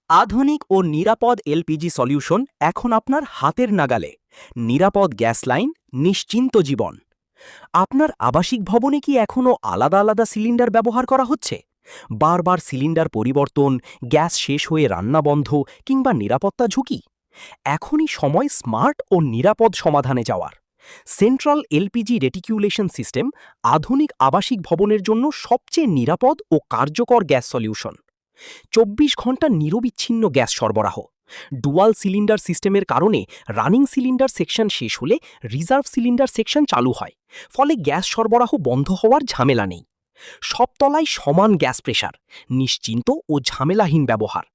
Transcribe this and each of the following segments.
আধুনিক ও নিরাপদ LPG solution এখন আপনার হাতের নাগালে। নিরাপদ গ্যাস লাইন, নিশ্চিন্ত জীবন। আপনার আবাসিক ভবনে কি এখনও আলাদা আলাদা সিলিন্ডার ব্যবহার করা হচ্ছে? বারবার সিলিন্ডার পরিবর্তন, গ্যাস শেষ হয়ে রান্না বন্ধ কিংবা নিরাপত্তা ঝুঁকি? এখনই সময় স্মার্ট ও নিরাপদ সমাধানে যাওয়ার। সেন্ট্রাল এলপিজি রেটিকিউলেশন সিস্টেম আধুনিক আবাসিক ভবনের জন্য সবচেয়ে নিরাপদ ও কার্যকর গ্যাস সলিউশন। ২৪ ঘন্টা নিরবিচ্ছিন্ন গ্যাস সরবরাহ। ডুয়াল সিলিন্ডার সিস্টেমের কারণে রানিং সিলিন্ডার সেকশন শেষ হলে রিজার্ভ সিলিন্ডার সেকশন চালু হয়, ফলে গ্যাস সরবরাহ বন্ধ হওয়ার ঝামেলা নেই। সব তলায় সমান গ্যাস প্রেশার, নিশ্চিন্ত ও ঝামেলাহীন ব্যবহার।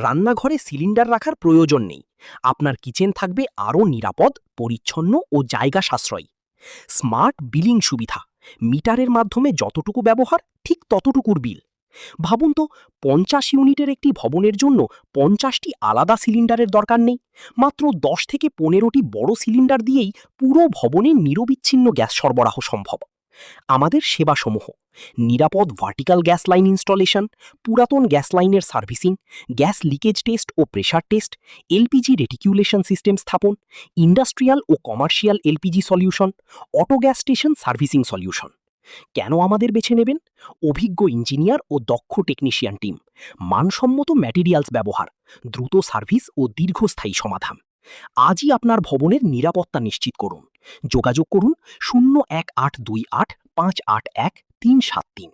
রান্নাঘরে সিলিন্ডার রাখার প্রয়োজন নেই। আপনার কিচেন থাকবে আরও নিরাপদ, পরিচ্ছন্ন ও জায়গা সাশ্রয়ী। স্মার্ট বিলিং সুবিধা, মিটারের মাধ্যমে যতটুকু ব্যবহার ঠিক ততটুকুর বিল। ভাবুন তো, ৫০ ইউনিটের একটি ভবনের জন্য ৫০টি আলাদা সিলিন্ডারের দরকার নেই। মাত্র ১০ থেকে ১৫টি বড় সিলিন্ডার দিয়েই পুরো ভবনে নিরবিচ্ছিন্ন গ্যাস সরবরাহ সম্ভব। আমাদের সেবাসমূহ: নিরাপদ ভার্টিক্যাল গ্যাস লাইন ইনস্টলেশন, পুরাতন গ্যাস লাইনের সার্ভিসিং, গ্যাস লিকেজ টেস্ট ও pressure test, LPG reticulation system স্থাপন, ইন্ডাস্ট্রিয়াল ও commercial LPG solution, auto gas station servicing solution. কেন আমাদের বেছে নেবেন? অভিজ্ঞ ইঞ্জিনিয়ার ও দক্ষ টেকনিশিয়ান টিম, মানসম্মত ম্যাটেরিয়ালস ব্যবহার, দ্রুত সার্ভিস ও দীর্ঘস্থায়ী সমাধান। আজই আপনার ভবনের নিরাপত্তা নিশ্চিত করুন। যোগাযোগ করুন ০১৮২৮৫৮১৩৭৩।